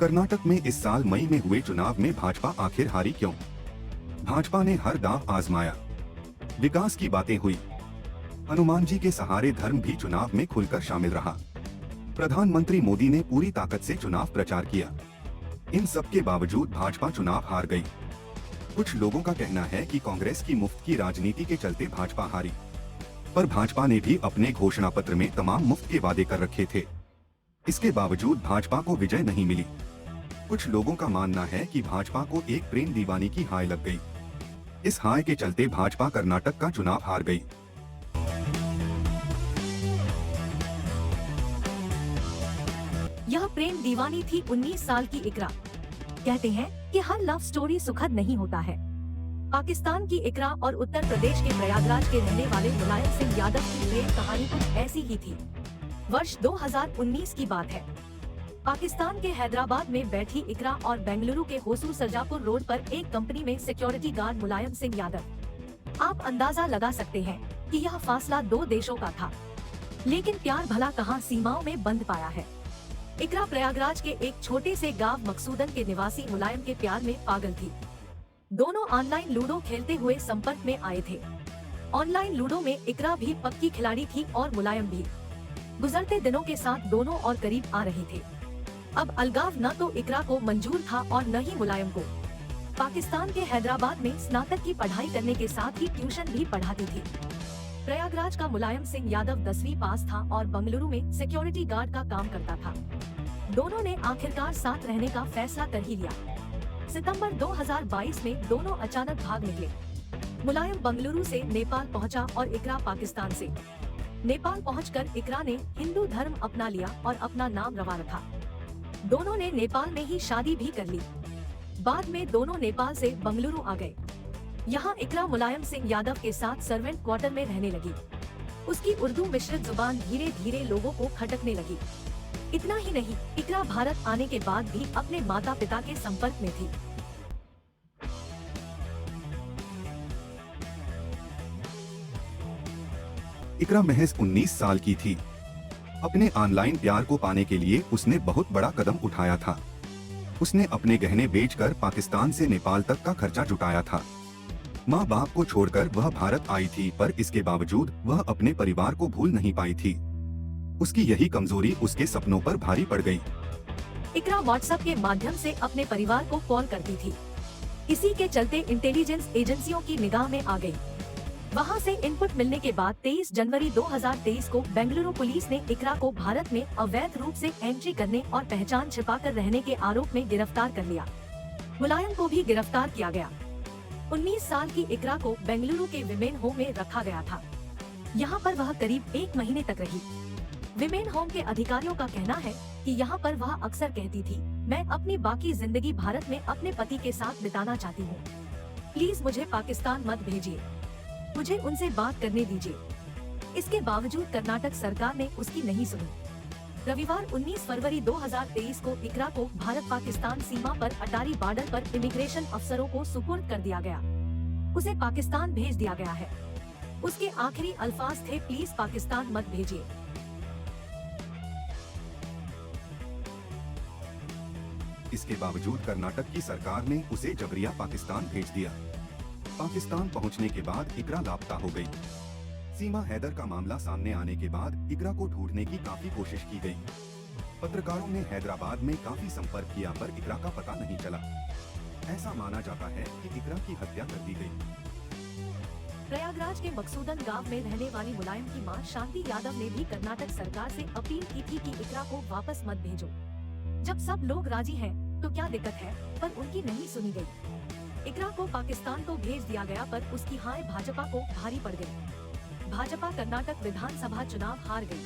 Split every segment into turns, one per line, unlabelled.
कर्नाटक में इस साल मई में हुए चुनाव में भाजपा आखिर हारी क्यों? भाजपा ने हर दांव आजमाया, विकास की बातें हुई, हनुमान जी के सहारे धर्म भी चुनाव में खुलकर शामिल रहा। प्रधानमंत्री मोदी ने पूरी ताकत से चुनाव प्रचार किया। इन सब के बावजूद भाजपा चुनाव हार गई। कुछ लोगों का कहना है कि कांग्रेस की मुफ्त की राजनीति के चलते भाजपा हारी, पर भाजपा ने भी अपने घोषणा पत्र में तमाम मुफ्त के वादे कर रखे थे। इसके बावजूद भाजपा को विजय नहीं मिली। कुछ लोगों का मानना है कि भाजपा को एक प्रेम दीवानी की हाय लग गई। इस हाय के चलते भाजपा कर्नाटक का चुनाव हार गई।
यह प्रेम दीवानी थी 19 साल की इकरा। कहते हैं कि हर लव स्टोरी सुखद नहीं होता है। पाकिस्तान की इकरा और उत्तर प्रदेश के प्रयागराज के रहने वाले मुलायम सिंह यादव की प्रेम कहानी कुछ ऐसी ही थी। वर्ष 2019 की बात है। पाकिस्तान के हैदराबाद में बैठी इकरा और बेंगलुरु के होसूर सरजापुर रोड पर एक कंपनी में सिक्योरिटी गार्ड मुलायम सिंह यादव। आप अंदाजा लगा सकते हैं कि यह फासला 2 देशों का था, लेकिन प्यार भला कहां सीमाओं में बंध पाया है। इकरा प्रयागराज के एक छोटे से गांव मकसूदन के निवासी मुलायम के प्यार में पागल थी। दोनों ऑनलाइन लूडो खेलते हुए संपर्क में आए थे। ऑनलाइन लूडो में इकरा भी पक्की खिलाड़ी थी और मुलायम भी। गुजरते दिनों के साथ दोनों और करीब आ रहे थे। अब अलगाव न तो इकरा को मंजूर था और न ही मुलायम को। पाकिस्तान के हैदराबाद में स्नातक की पढ़ाई करने के साथ ही ट्यूशन भी पढ़ाती थी। प्रयागराज का मुलायम सिंह यादव 10वीं पास था और बेंगलुरु में सिक्योरिटी गार्ड का काम करता था। दोनों ने आखिरकार साथ रहने का फैसला कर ही लिया। सितंबर 2022 में दोनों अचानक भाग निकले। मुलायम बेंगलुरु से नेपाल पहुंचा और इकरा पाकिस्तान से। नेपाल पहुंचकर इकरा ने हिंदू धर्म अपना लिया और अपना नाम रवा रखा। दोनों ने नेपाल में ही शादी भी कर ली। बाद में दोनों नेपाल से बेंगलुरु आ गए। यहाँ इकरा मुलायम सिंह यादव के साथ सर्वेंट क्वार्टर में रहने लगी। उसकी उर्दू मिश्रित जुबान धीरे धीरे लोगों को खटकने लगी। इतना ही नहीं, इकरा भारत आने के बाद भी अपने माता पिता के संपर्क में थी।
इकरा महज 19 साल की थी। अपने ऑनलाइन प्यार को पाने के लिए उसने बहुत बड़ा कदम उठाया था। उसने अपने गहने बेचकर पाकिस्तान से नेपाल तक का खर्चा जुटाया था। माँ बाप को छोड़कर वह भारत आई थी, पर इसके बावजूद वह अपने परिवार को भूल नहीं पाई थी। उसकी यही कमजोरी उसके सपनों पर भारी पड़ गई।
इकरा व्हाट्सएप के माध्यम से अपने परिवार को कॉल करती थी। इसी के चलते इंटेलिजेंस एजेंसियों की निगाह में आ गई। वहां से इनपुट मिलने के बाद 23 जनवरी 2023 को बेंगलुरु पुलिस ने इकरा को भारत में अवैध रूप से एंट्री करने और पहचान छिपाकर रहने के आरोप में गिरफ्तार कर लिया। मुलायम को भी गिरफ्तार किया गया। 19 साल की इकरा को बेंगलुरु के विमेन होम में रखा गया था। यहाँ पर वह करीब 1 महीने तक रही। विमेन होम के अधिकारियों का कहना है कि यहाँ पर वह अक्सर कहती थी, मैं अपनी बाकी जिंदगी भारत में अपने पति के साथ बिताना चाहती हूँ। प्लीज मुझे पाकिस्तान मत भेजिए, मुझे उनसे बात करने दीजिए। इसके बावजूद कर्नाटक सरकार ने उसकी नहीं सुनी। रविवार 19 फरवरी 2023 को इकरा को भारत पाकिस्तान सीमा पर अटारी बॉर्डर पर इमिग्रेशन अफसरों को सुपुर्द कर दिया गया। उसे पाकिस्तान भेज दिया गया है। उसके आखिरी अल्फाज थे, प्लीज पाकिस्तान मत भेजिए।
इसके बावजूद कर्नाटक की सरकार ने उसे जबरिया पाकिस्तान भेज दिया। पाकिस्तान पहुंचने के बाद इकरा लापता हो गई। सीमा हैदर का मामला सामने आने के बाद इकरा को ढूंढने की काफी कोशिश की गई। पत्रकारों ने हैदराबाद में काफी संपर्क किया, पर इकरा का पता नहीं चला। ऐसा माना जाता है कि इकरा की हत्या कर दी गई।
प्रयागराज के मकसूदन गांव में रहने वाली मुलायम की मां शांति यादव ने भी कर्नाटक सरकार से अपील की थी कि इकरा को वापस मत भेजो। जब सब लोग राजी हैं, तो क्या दिक्कत है, पर उनकी नहीं सुनी गई। इकरा को पाकिस्तान तो भेज दिया गया, पर उसकी हाय भाजपा को भारी पड़ गई। भाजपा कर्नाटक विधानसभा चुनाव हार गई।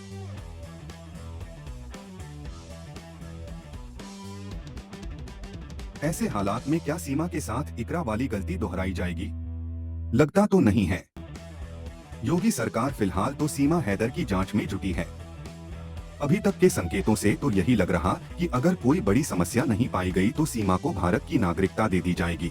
ऐसे हालात में क्या सीमा के साथ इकरा वाली गलती दोहराई जाएगी? लगता तो नहीं है। योगी सरकार फिलहाल तो सीमा हैदर की जांच में जुटी है। अभी तक के संकेतों से तो यही लग रहा कि अगर कोई बड़ी समस्या नहीं पाई गई तो सीमा को भारत की नागरिकता दे दी जाएगी।